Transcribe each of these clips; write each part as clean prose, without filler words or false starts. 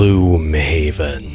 Gloomhaven.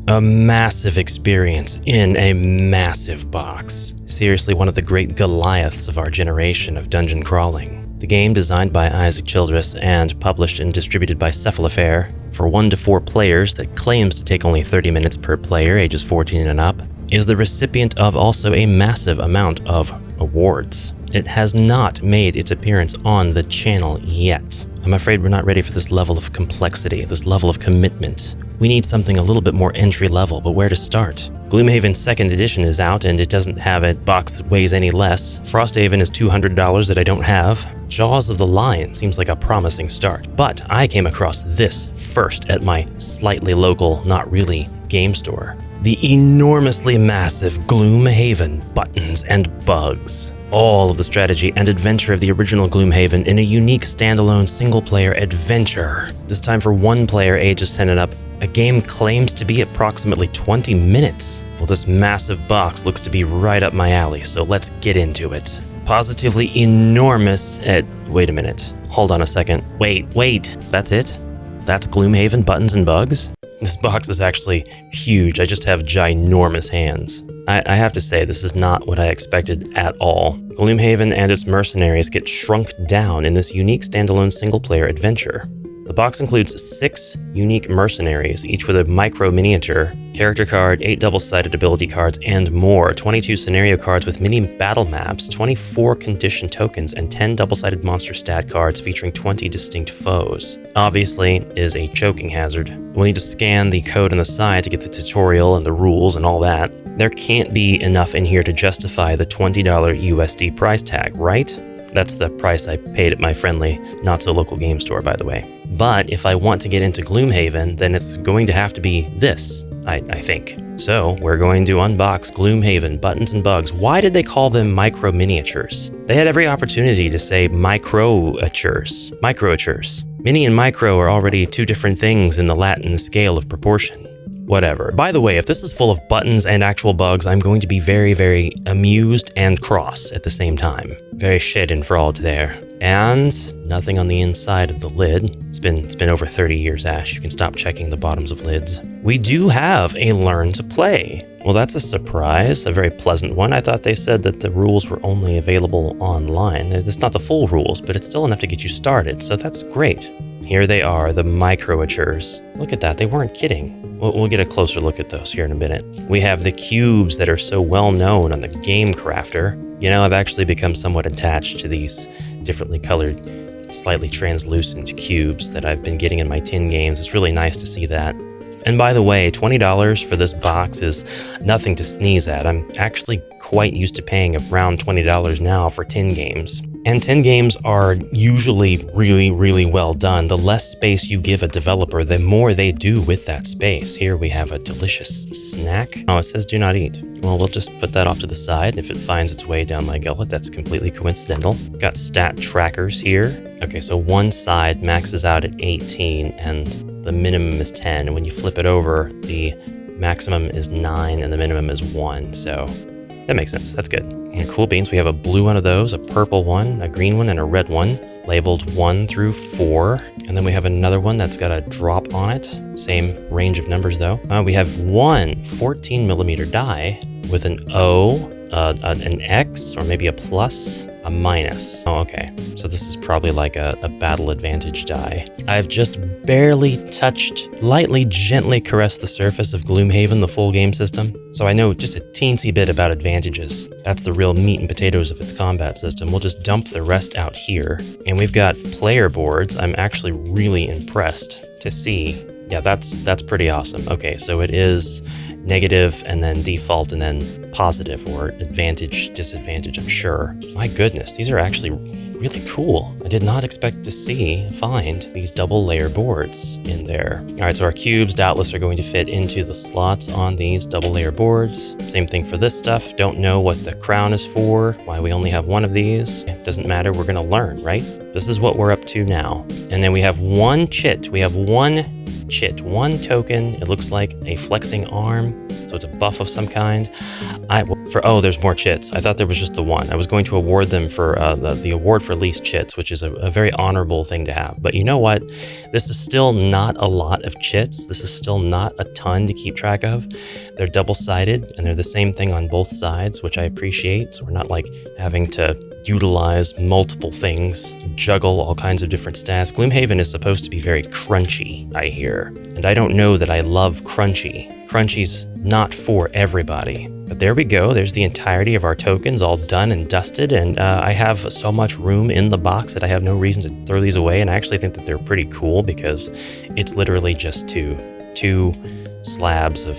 A massive experience in a massive box. Seriously, one of the great Goliaths of our generation of dungeon crawling. The game, designed by Isaac Childress and published and distributed by Cephalofair, for 1 to 4 players that claims to take only 30 minutes per player, ages 14 and up, is the recipient of also a massive amount of awards. It has not made its appearance on the channel yet. I'm afraid we're not ready for this level of complexity, this level of commitment. We need something a little bit more entry level, but where to start? Gloomhaven 2nd edition is out and it doesn't have a box that weighs any less. Frosthaven is $200 that I don't have. Jaws of the Lion seems like a promising start, but I came across this first at my slightly local, not really, game store. The enormously massive Gloomhaven Buttons and Bugs. All of the strategy and adventure of the original Gloomhaven in a unique standalone single-player adventure. This time for 1 player ages 10 and up. A game claims to be approximately 20 minutes. Well, this massive box looks to be right up my alley, so let's get into it. Positively enormous wait a minute. Hold on a second. Wait. That's it? That's Gloomhaven Buttons and Bugs? This box is actually huge. I just have ginormous hands. I have to say, this is not what I expected at all. Gloomhaven and its mercenaries get shrunk down in this unique standalone single-player adventure. The box includes 6 unique mercenaries, each with a micro miniature, character card, 8 double-sided ability cards, and more, 22 scenario cards with mini battle maps, 24 condition tokens, and 10 double-sided monster stat cards featuring 20 distinct foes. Obviously, is a choking hazard. We'll need to scan the code on the side to get the tutorial and the rules and all that. There can't be enough in here to justify the $20 USD price tag, right? That's the price I paid at my friendly, not-so-local game store, by the way. But if I want to get into Gloomhaven, then it's going to have to be this, I think. So we're going to unbox Gloomhaven Buttons and Bugs. Why did they call them micro miniatures? They had every opportunity to say microatures. Mini and micro are already 2 different things in the Latin scale of proportion. Whatever. By the way, if this is full of buttons and actual bugs, I'm going to be very, very amused and cross at the same time. Very schadenfreude there. And nothing on the inside of the lid. It's been over 30 years, Ash. You can stop checking the bottoms of lids. We do have a learn to play. Well, that's a surprise, a very pleasant one. I thought they said that the rules were only available online. It's not the full rules, but it's still enough to get you started, so that's great. Here they are, the microatures. Look at that, they weren't kidding. We'll get a closer look at those here in a minute. We have the cubes that are so well known on the Game Crafter. You know, I've actually become somewhat attached to these differently colored, slightly translucent cubes that I've been getting in my tin games. It's really nice to see that. And by the way, $20 for this box is nothing to sneeze at. I'm actually quite used to paying around $20 now for tin games. And tin games are usually really, really well done. The less space you give a developer, the more they do with that space. Here we have a delicious snack. Oh, it says do not eat. Well, we'll just put that off to the side. If it finds its way down my gullet, that's completely coincidental. Got stat trackers here. Okay, so one side maxes out at 18 and the minimum is 10. And when you flip it over, the maximum is 9 and the minimum is 1. So that makes sense. That's good. And cool beans, we have a blue one of those, a purple one, a green one, and a red one, labeled 1 through 4. And then we have another one that's got a drop on it. Same range of numbers, though. We have one 14mm die with an O, an X, or maybe a plus, a minus. Oh, okay. So this is probably like a battle advantage die. I've just barely touched, lightly, gently caressed the surface of Gloomhaven, the full game system. So I know just a teensy bit about advantages. That's the real meat and potatoes of its combat system. We'll just dump the rest out here. And we've got player boards. I'm actually really impressed to see. Yeah, that's pretty awesome. Okay, so it is negative and then default and then positive, or advantage, disadvantage, I'm sure. My goodness, these are actually really cool. I did not expect to find these double layer boards in there. All right, so our cubes doubtless are going to fit into the slots on these double layer boards. Same thing for this stuff. Don't know what the crown is for, why we only have one of these. It doesn't matter, we're gonna learn, right? This is what we're up to now. And then we have one chit. We have one chit, one token. It looks like a flexing arm. So it's a buff of some kind. Oh, there's more chits. I thought there was just the one. I was going to award them for the award for least chits, which is a very honorable thing to have. But you know what? This is still not a lot of chits. This is still not a ton to keep track of. They're double-sided, and they're the same thing on both sides, which I appreciate. So we're not like having to utilize multiple things, juggle all kinds of different stats. Gloomhaven is supposed to be very crunchy, I hear. And I don't know that I love crunchy. Crunchy's not for everybody. But there we go. There's the entirety of our tokens all done and dusted. And I have so much room in the box that I have no reason to throw these away. And I actually think that they're pretty cool because it's literally just two slabs of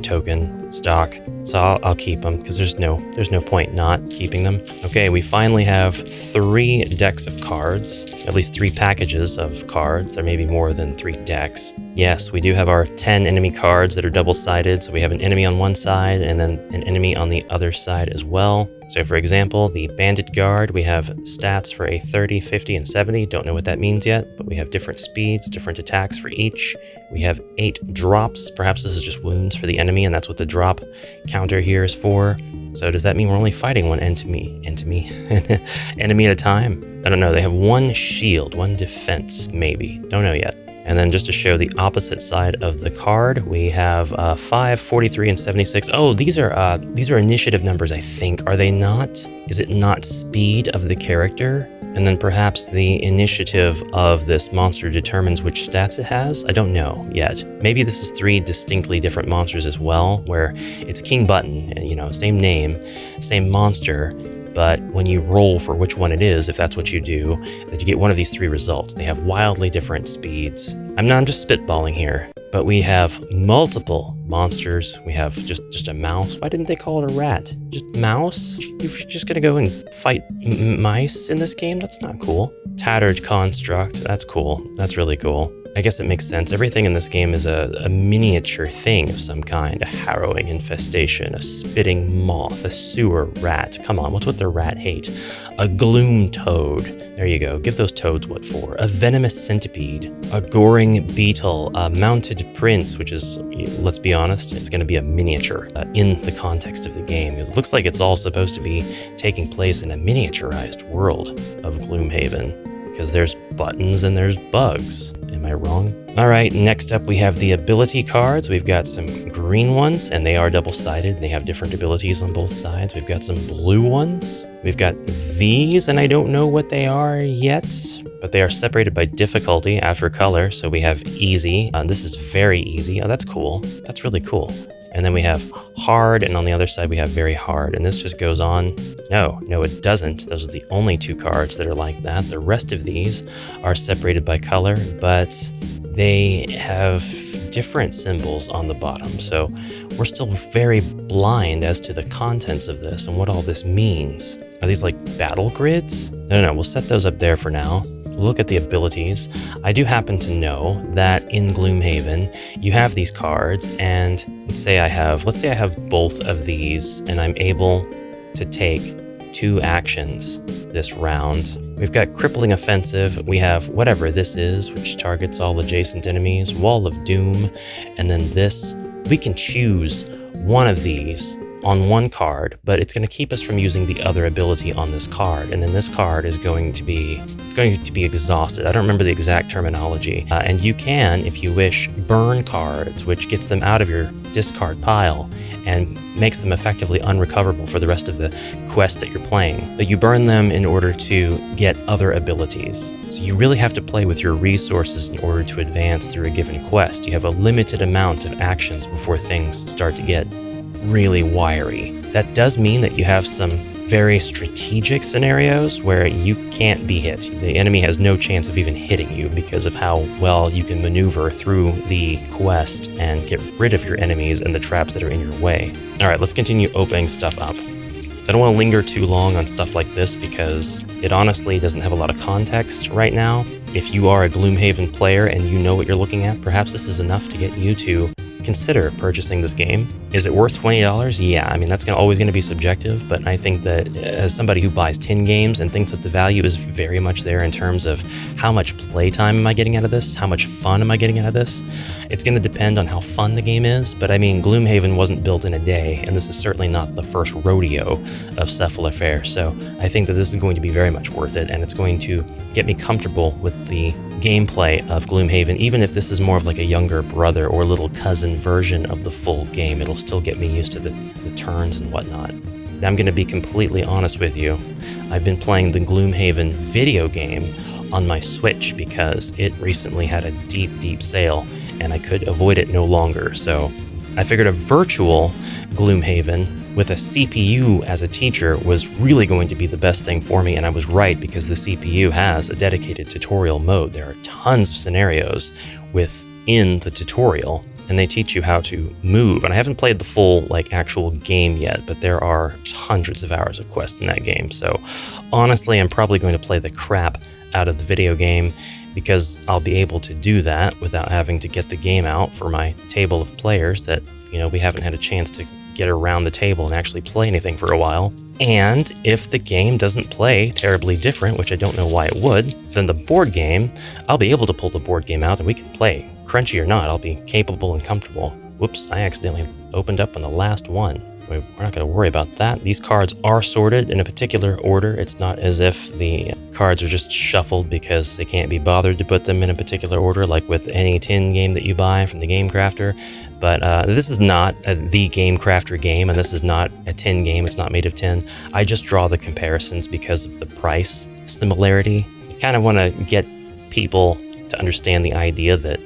token stock. So I'll keep them because there's no point not keeping them. Okay, we finally have 3 decks of cards, at least 3 packages of cards. There may be more than 3 decks. Yes, we do have our 10 enemy cards that are double-sided. So we have an enemy on one side and then an enemy on the other side as well. So for example, the Bandit Guard, we have stats for a 30, 50, and 70. Don't know what that means yet, but we have different speeds, different attacks for each. We have 8 drops. Perhaps this is just wounds for the enemy, and that's what the drop counter here is for. So does that mean we're only fighting one enemy at a time? I don't know. They have 1 shield, 1 defense, maybe. Don't know yet. And then just to show the opposite side of the card, we have 5, 43, and 76. Oh, these are initiative numbers, I think. Are they not? Is it not speed of the character? And then perhaps the initiative of this monster determines which stats it has? I don't know yet. Maybe this is 3 distinctly different monsters as well, where it's King Button, you know, same name, same monster, but when you roll for which one it is, if that's what you do, that you get one of these 3 results. They have wildly different speeds. I'm just spitballing here, but we have multiple monsters. We have just a mouse. Why didn't they call it a rat? Just mouse? You're just gonna go and fight mice in this game? That's not cool. Tattered construct. That's cool. That's really cool. I guess it makes sense. Everything in this game is a miniature thing of some kind. A harrowing infestation, a spitting moth, a sewer rat. Come on, what's with the rat hate? A gloom toad. There you go. Give those toads what for. A venomous centipede. A goring beetle. A mounted prince, which is, let's be honest, it's going to be a miniature in the context of the game. It looks like it's all supposed to be taking place in a miniaturized world of Gloomhaven, because there's buttons and there's bugs. Am I wrong? All right, next up we have the ability cards. We've got some green ones, and they are double-sided. They have different abilities on both sides. We've got some blue ones. We've got these, and I don't know what they are yet, but they are separated by difficulty after color. So we have easy. This is very easy. Oh, that's cool. That's really cool. And then we have hard, and on the other side we have very hard. And this just goes on. No, it doesn't. Those are the only 2 cards that are like that. The rest of these are separated by color, but they have different symbols on the bottom. So we're still very blind as to the contents of this and what all this means. Are these like battle grids? No, we'll set those up there for now. Look at the abilities. I do happen to know that in Gloomhaven, you have these cards, and let's say I have both of these, and I'm able to take 2 actions this round. We've got Crippling Offensive, we have whatever this is, which targets all adjacent enemies, Wall of Doom, and then this. We can choose one of these on one card, but it's going to keep us from using the other ability on this card, and then this card is going to be exhausted. I don't remember the exact terminology. And you can, if you wish, burn cards, which gets them out of your discard pile and makes them effectively unrecoverable for the rest of the quest that you're playing. But you burn them in order to get other abilities. So you really have to play with your resources in order to advance through a given quest. You have a limited amount of actions before things start to get really wiry. That does mean that you have some very strategic scenarios where you can't be hit. The enemy has no chance of even hitting you because of how well you can maneuver through the quest and get rid of your enemies and the traps that are in your way. All right, let's continue opening stuff up. I don't want to linger too long on stuff like this because it honestly doesn't have a lot of context right now. If you are a Gloomhaven player and you know what you're looking at, perhaps this is enough to get you to consider purchasing this game. Is it worth $20? Yeah, I mean, that's always going to be subjective, but I think that as somebody who buys 10 games and thinks that the value is very much there in terms of how much playtime am I getting out of this, how much fun am I getting out of this, it's going to depend on how fun the game is, but I mean, Gloomhaven wasn't built in a day, and this is certainly not the first rodeo of Cephalofair, so I think that this is going to be very much worth it, and it's going to get me comfortable with the gameplay of Gloomhaven, even if this is more of like a younger brother or little cousin version of the full game. It'll still get me used to the turns and whatnot. I'm going to be completely honest with you. I've been playing the Gloomhaven video game on my Switch because it recently had a deep sale and I could avoid it no longer. So I figured a virtual Gloomhaven with a CPU as a teacher was really going to be the best thing for me, and I was right because the CPU has a dedicated tutorial mode. There are tons of scenarios within the tutorial, and they teach you how to move. And I haven't played the full actual game yet, but there are hundreds of hours of quests in that game. So honestly, I'm probably going to play the crap out of the video game because I'll be able to do that without having to get the game out for my table of players that, we haven't had a chance to get around the table and actually play anything for a while. And if the game doesn't play terribly different, which I don't know why it would, than the board game, I'll be able to pull the board game out and we can play. Crunchy or not, I'll be capable and comfortable. Whoops, I accidentally opened up on the last one. We're not going to worry about that. These cards are sorted in a particular order. It's not as if the cards are just shuffled because they can't be bothered to put them in a particular order, like with any tin game that you buy from the Game Crafter. But this is not the Game Crafter game, and this is not a tin game. It's not made of tin. I just draw the comparisons because of the price similarity. I kind of want to get people to understand the idea that,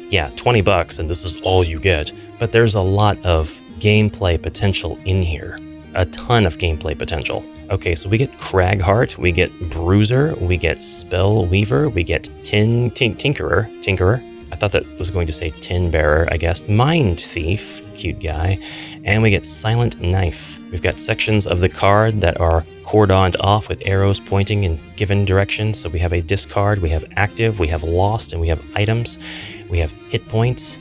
yeah, $20 and this is all you get. But there's a lot of gameplay potential in here. A ton of gameplay potential. Okay, so we get Cragheart, we get Bruiser, we get Spellweaver, we get Tinkerer. I thought that was going to say Tin Bearer, I guess. Mind Thief, cute guy. And we get Silent Knife. We've got sections of the card that are cordoned off with arrows pointing in given directions. So we have a discard, we have active, we have lost, and we have items. We have hit points.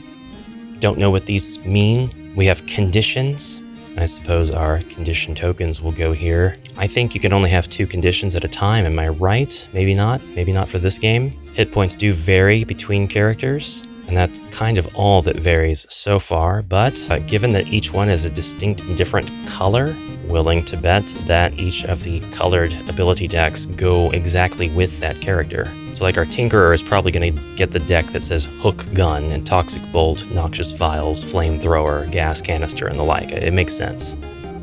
Don't know what these mean. We have conditions. I suppose our condition tokens will go here. I think you can only have 2 conditions at a time, am I right? Maybe not for this game. Hit points do vary between characters, and that's kind of all that varies so far, but given that each one is a distinct different color, willing to bet that each of the colored ability decks go exactly with that character. So like our Tinkerer is probably going to get the deck that says Hook Gun and Toxic Bolt, Noxious Vials, Flamethrower, Gas Canister, and the like. It makes sense.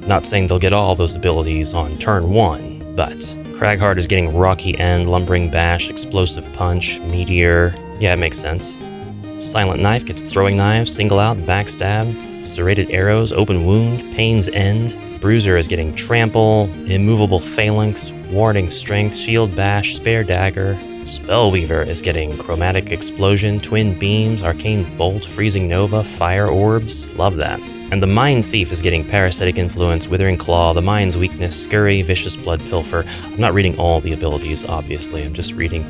Not saying they'll get all those abilities on turn 1, but Cragheart is getting Rocky End, Lumbering Bash, Explosive Punch, Meteor. Yeah, it makes sense. Silent Knife gets Throwing Knives, Single Out, Backstab, Serrated Arrows, Open Wound, Pain's End. Bruiser is getting Trample, Immovable Phalanx, Warding Strength, Shield Bash, Spare Dagger. Spellweaver is getting Chromatic Explosion, Twin Beams, Arcane Bolt, Freezing Nova, Fire Orbs. Love that. And the Mind Thief is getting Parasitic Influence, Withering Claw, the Mind's Weakness, Scurry, Vicious Blood Pilfer. I'm not reading all the abilities, obviously. I'm just reading,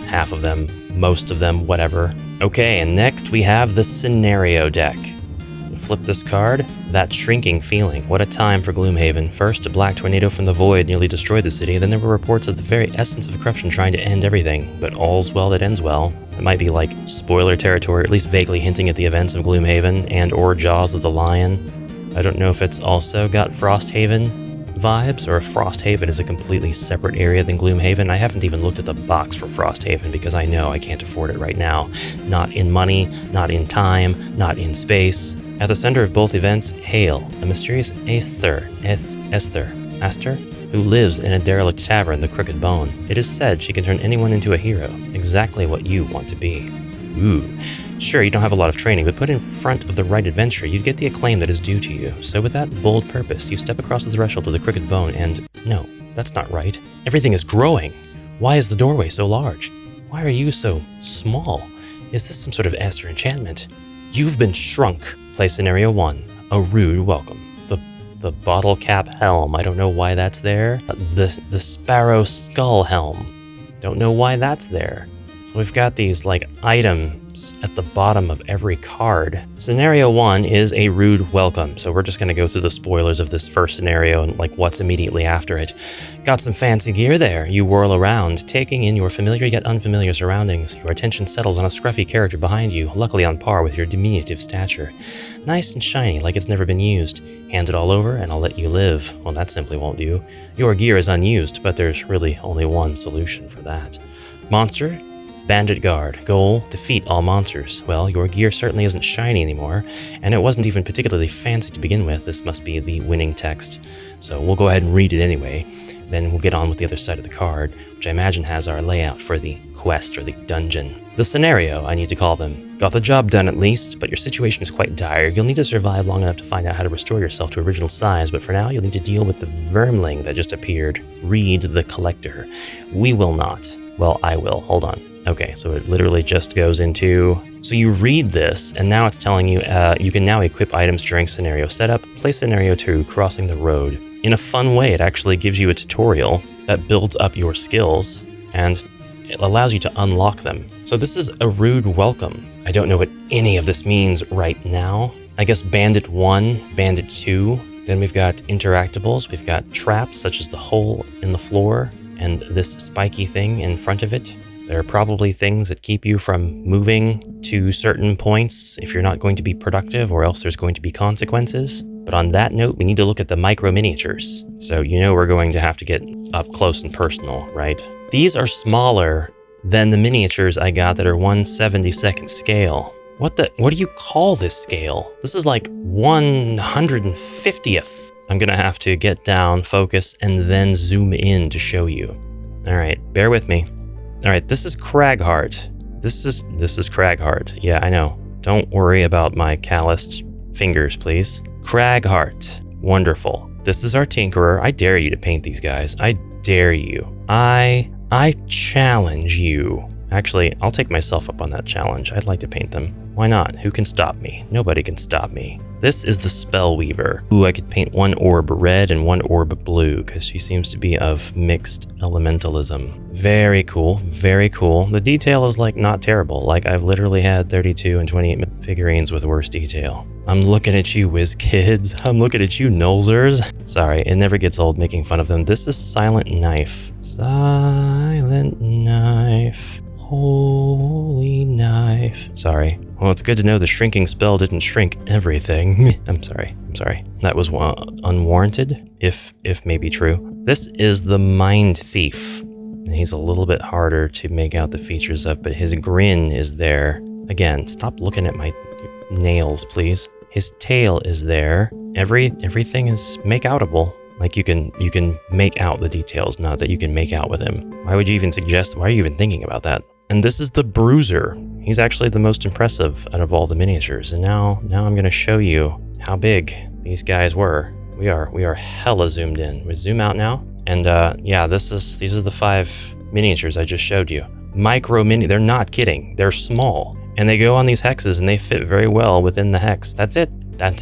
half of them, most of them, whatever. Okay, and next we have the Scenario deck. Flip this card. That Shrinking Feeling. What a time for Gloomhaven. First, a black tornado from the void nearly destroyed the city. Then there were reports of the very essence of corruption trying to end everything. But all's well that ends well. It might be like spoiler territory, or at least vaguely hinting at the events of Gloomhaven and or Jaws of the Lion. I don't know if it's also got Frosthaven vibes, or if Frosthaven is a completely separate area than Gloomhaven. I haven't even looked at the box for Frosthaven because I know I can't afford it right now. Not in money, not in time, not in space. At the center of both events, Hale, a mysterious Esther, who lives in a derelict tavern, the Crooked Bone. It is said she can turn anyone into a hero, exactly what you want to be. Ooh. Sure, you don't have a lot of training, but put in front of the right adventure, you'd get the acclaim that is due to you. So with that bold purpose, you step across the threshold of the Crooked Bone and, no, that's not right. Everything is growing. Why is the doorway so large? Why are you so small? Is this some sort of Esther enchantment? You've been shrunk. Play Scenario 1, a rude welcome. The Bottle Cap Helm, I don't know why that's there. The Sparrow Skull Helm, don't know why that's there. So we've got these item items at the bottom of every card. Scenario 1 is a rude welcome, so we're just going to go through the spoilers of this first scenario and like what's immediately after it. Got some fancy gear there. You whirl around, taking in your familiar yet unfamiliar surroundings. Your attention settles on a scruffy character behind you, luckily on par with your diminutive stature. Nice and shiny, like it's never been used. Hand it all over and I'll let you live. Well, that simply won't do. Your gear is unused, but there's really only one solution for that. Monster, Bandit Guard. Goal, defeat all monsters. Well, your gear certainly isn't shiny anymore, and it wasn't even particularly fancy to begin with. This must be the winning text. So we'll go ahead and read it anyway. Then we'll get on with the other side of the card, which I imagine has our layout for the quest or the dungeon. The scenario, I need to call them. Got the job done at least, but your situation is quite dire. You'll need to survive long enough to find out how to restore yourself to original size, but for now you'll need to deal with the vermling that just appeared. Read the collector. We will not. Well, I will. Hold on. Okay, so it literally just goes into... So you read this, and now it's telling you you can now equip items during scenario setup. Play scenario 2, crossing the road. In a fun way, it actually gives you a tutorial that builds up your skills, and it allows you to unlock them. So this is a rude welcome. I don't know what any of this means right now. I guess Bandit 1, Bandit 2. Then we've got interactables. We've got traps, such as the hole in the floor, and this spiky thing in front of it. There are probably things that keep you from moving to certain points if you're not going to be productive, or else there's going to be consequences. But on that note, we need to look at the micro miniatures. So you know we're going to have to get up close and personal, right? These are smaller than the miniatures I got that are 1/72nd scale. What do you call this scale? This is like 150th. I'm gonna have to get down, focus, and then zoom in to show you. All right, bear with me. All right, this is Cragheart. This is Cragheart. Yeah, I know. Don't worry about my calloused fingers, please. Cragheart. Wonderful. This is our Tinkerer. I dare you to paint these guys. I dare you. I challenge you. Actually, I'll take myself up on that challenge. I'd like to paint them. Why not? Who can stop me? Nobody can stop me. This is the Spellweaver. Ooh, I could paint one orb red and one orb blue because she seems to be of mixed elementalism. Very cool, very cool. The detail is like not terrible. Like I've literally had 32 and 28 figurines with worse detail. I'm looking at you, whiz kids. I'm looking at you, Nolzers. Sorry, it never gets old making fun of them. This is Silent Knife. Silent Knife. Holy knife. Sorry. Well, it's good to know the shrinking spell didn't shrink everything. I'm sorry. That was unwarranted, if maybe true. This is the Mind Thief. And he's a little bit harder to make out the features of, but his grin is there. Again, stop looking at my nails, please. His tail is there. Everything is make-outable. Like you can make out the details, not that you can make out with him. Why would you even suggest, why are you even thinking about that? And this is the Bruiser. He's actually the most impressive out of all the miniatures. And now I'm gonna show you how big these guys were. We are hella zoomed in. We zoom out now. And yeah, these are the 5 miniatures I just showed you. Micro mini, they're not kidding. They're small. And they go on these hexes and they fit very well within the hex. That's it. That's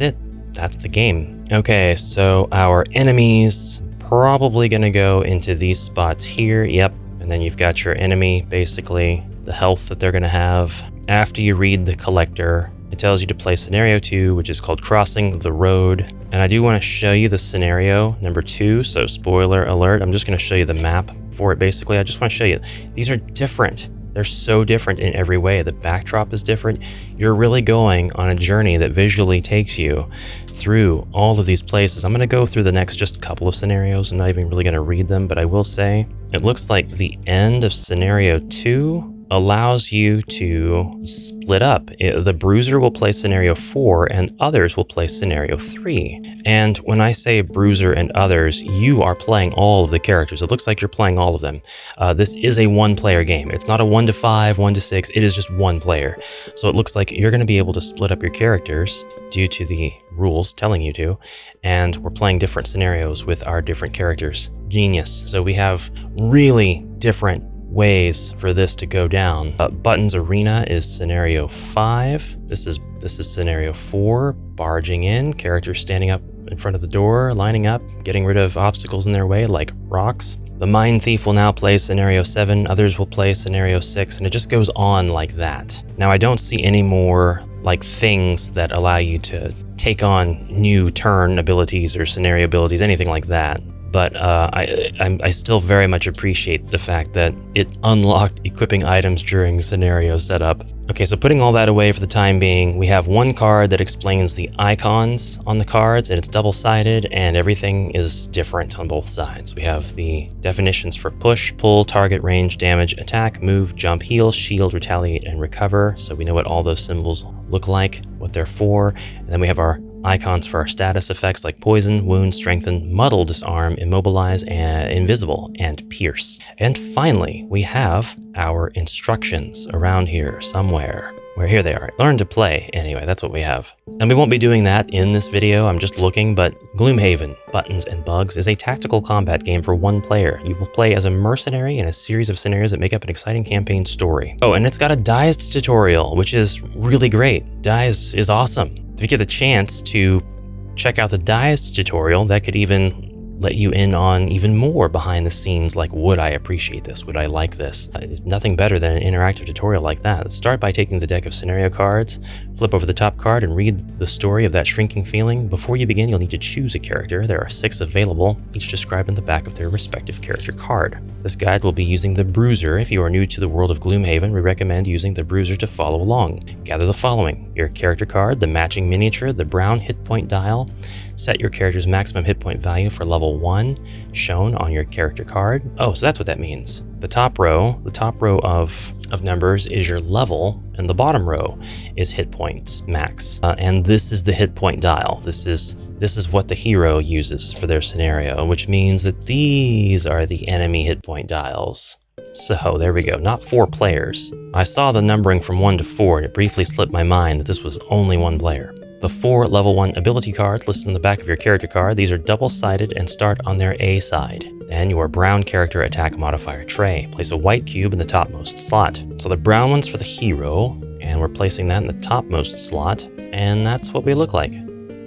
the game. Okay, so our enemies probably gonna go into these spots here. Yep. And then you've got your enemy, basically, the health that they're gonna have. After you read the collector, it tells you to play scenario 2, which is called Crossing the Road. And I do wanna show you the scenario number 2, so spoiler alert, I'm just gonna show you the map for it basically. I just wanna show you, these are different. They're so different in every way. The backdrop is different. You're really going on a journey that visually takes you through all of these places. I'm going to go through the next just couple of scenarios. I'm not even really going to read them, but I will say it looks like the end of scenario 2 allows you to split up. The Bruiser will play scenario 4 and others will play scenario 3. And when I say Bruiser and others, you are playing all of the characters. It looks like you're playing all of them. This is a 1-player game. It's not a 1 to 5, 1 to 6. It is just 1 player. So it looks like you're going to be able to split up your characters due to the rules telling you to. And we're playing different scenarios with our different characters. Genius. So we have really different ways for this to go down. Buttons Arena is scenario 5. This is scenario 4. Barging in, characters standing up in front of the door, lining up, getting rid of obstacles in their way like rocks. The Mine Thief will now play Scenario 7, others will play Scenario 6, and it just goes on like that. Now, I don't see any more like things that allow you to take on new turn abilities or scenario abilities, anything like that. But I still very much appreciate the fact that it unlocked equipping items during scenario setup. Okay, so putting all that away for the time being, we have one card that explains the icons on the cards, and it's double-sided, and everything is different on both sides. We have the definitions for push, pull, target, range, damage, attack, move, jump, heal, shield, retaliate, and recover. So we know what all those symbols look like, what they're for. And then we have our icons for our status effects like poison, wound, strengthen, muddle, disarm, immobilize, and invisible, and pierce. And finally, we have our instructions around here somewhere. Where here they are. Learn to play. Anyway, that's what we have. And we won't be doing that in this video, I'm just looking, but Gloomhaven, Buttons and Bugs is a tactical combat game for one player. You will play as a mercenary in a series of scenarios that make up an exciting campaign story. Oh, and it's got a Dized tutorial, which is really great. Dized is awesome. If you get the chance to check out the Dized tutorial, that could even let you in on even more behind the scenes, like would I appreciate this? Would I like this? Nothing better than an interactive tutorial like that. Start by taking the deck of scenario cards, flip over the top card and read the story of that shrinking feeling. Before you begin, you'll need to choose a character. There are 6 available, each described in the back of their respective character card. This guide will be using the Bruiser. If you are new to the world of Gloomhaven, we recommend using the Bruiser to follow along. Gather the following: your character card, the matching miniature, the brown hit point dial. Set your character's maximum hit point value for level 1, shown on your character card. Oh, so that's what that means. The top row of numbers is your level, and the bottom row is hit points max. And this is the hit point dial. This is what the hero uses for their scenario, which means that these are the enemy hit point dials. So there we go, not 4 players. I saw the numbering from 1 to 4, and it briefly slipped my mind that this was only 1 player. The 4 level 1 ability cards listed on the back of your character card. These are double-sided and start on their A side. Then your brown character attack modifier tray. Place a white cube in the topmost slot. So the brown one's for the hero, and we're placing that in the topmost slot, and that's what we look like.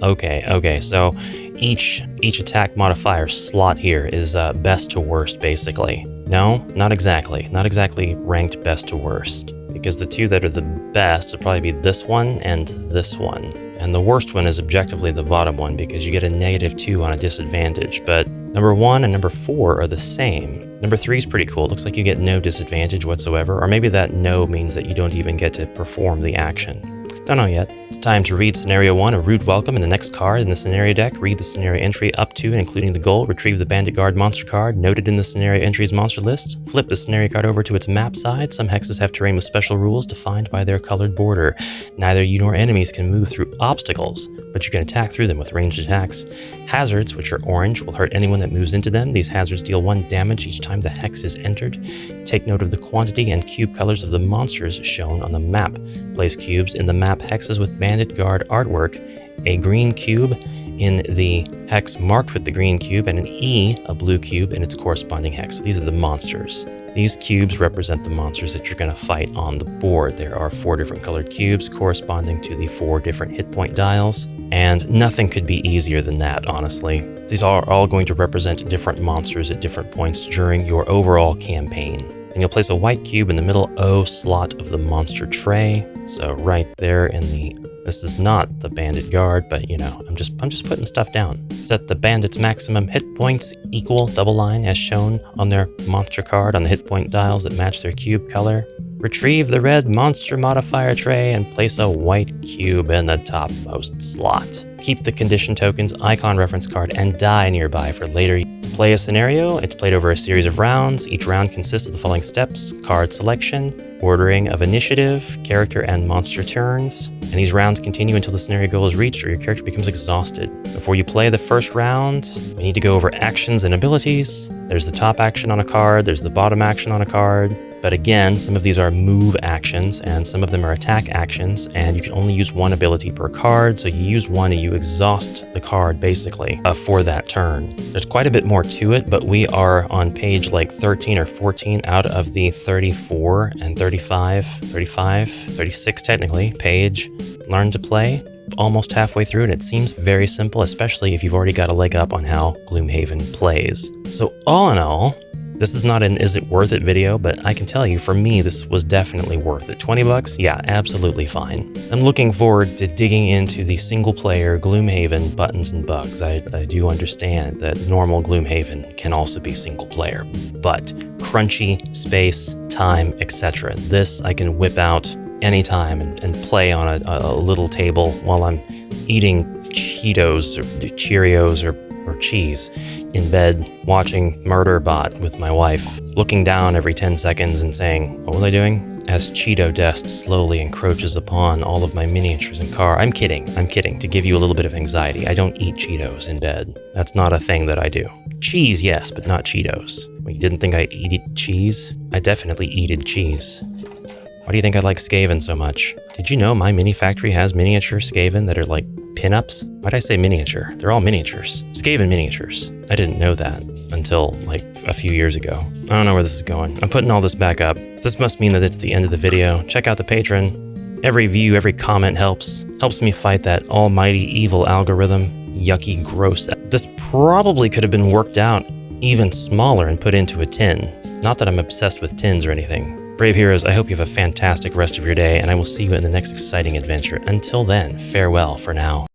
Okay, so each attack modifier slot here is best to worst, basically. No, not exactly. Not exactly ranked best to worst, because the 2 that are the best would probably be this one and this one. And the worst one is objectively the bottom one, because you get a -2 on a disadvantage, but number 1 and number 4 are the same. Number 3 is pretty cool. It looks like you get no disadvantage whatsoever, or maybe that no means that you don't even get to perform the action. Don't know yet. It's time to read Scenario 1, a rude welcome, in the next card in the scenario deck. Read the scenario entry up to and including the goal. Retrieve the Bandit Guard monster card noted in the scenario entry's monster list. Flip the scenario card over to its map side. Some hexes have terrain with special rules defined by their colored border. Neither you nor enemies can move through obstacles, but you can attack through them with ranged attacks. Hazards, which are orange, will hurt anyone that moves into them. These hazards deal 1 damage each time the hex is entered. Take note of the quantity and cube colors of the monsters shown on the map. Place cubes in the map hexes with Bandit Guard artwork. A green cube in the hex marked with the green cube, and an E, a blue cube, in its corresponding hex. These are the monsters. These cubes represent the monsters that you're going to fight on the board. There are 4 different colored cubes corresponding to the 4 different hit point dials, and nothing could be easier than that, honestly. These are all going to represent different monsters at different points during your overall campaign. And you'll place a white cube in the middle O slot of the monster tray. So right there in the... This is not the Bandit Guard, but you know, I'm just putting stuff down. Set the bandit's maximum hit points equal double line as shown on their monster card on the hit point dials that match their cube color. Retrieve the red monster modifier tray and place a white cube in the topmost slot. Keep the condition tokens, icon reference card, and die nearby for later. Play a scenario. It's played over a series of rounds. Each round consists of the following steps: card selection, ordering of initiative, character and monster turns. And these rounds continue until the scenario goal is reached or your character becomes exhausted. Before you play the first round, we need to go over actions and abilities. There's the top action on a card, there's the bottom action on a card. But again, some of these are move actions and some of them are attack actions, and you can only use 1 ability per card, so you use 1 and you exhaust the card basically for that turn. There's quite a bit more to it, but we are on page like 13 or 14 out of the 34 and 36 technically, page Learn to Play. Almost halfway through, and it seems very simple, especially if you've already got a leg up on how Gloomhaven plays. So all in all, This is not an is it worth it video, but I can tell you for me, this was definitely worth it. 20 bucks? Yeah, absolutely fine. I'm looking forward to digging into the single player Gloomhaven buttons and bugs. I do understand that normal Gloomhaven can also be single player, but crunchy, space, time, etc. This I can whip out anytime and play on a little table while I'm eating Cheetos or Cheerios or cheese in bed, watching Murderbot with my wife, looking down every 10 seconds and saying, what was I doing? As Cheeto dust slowly encroaches upon all of my miniatures and car. I'm kidding, to give you a little bit of anxiety. I don't eat Cheetos in bed. That's not a thing that I do. Cheese, yes, but not Cheetos. Well, you didn't think I eated cheese? I definitely eated cheese. Why do you think I like Skaven so much? Did you know my mini factory has miniature Skaven that are like pinups? Why'd I say miniature? They're all miniatures. Skaven miniatures. I didn't know that until like a few years ago. I don't know where this is going. I'm putting all this back up. This must mean that it's the end of the video. Check out the Patron. Every view, every comment helps me fight that almighty evil algorithm. Yucky, gross. This probably could have been worked out even smaller and put into a tin. Not that I'm obsessed with tins or anything. Brave heroes, I hope you have a fantastic rest of your day, and I will see you in the next exciting adventure. Until then, farewell for now.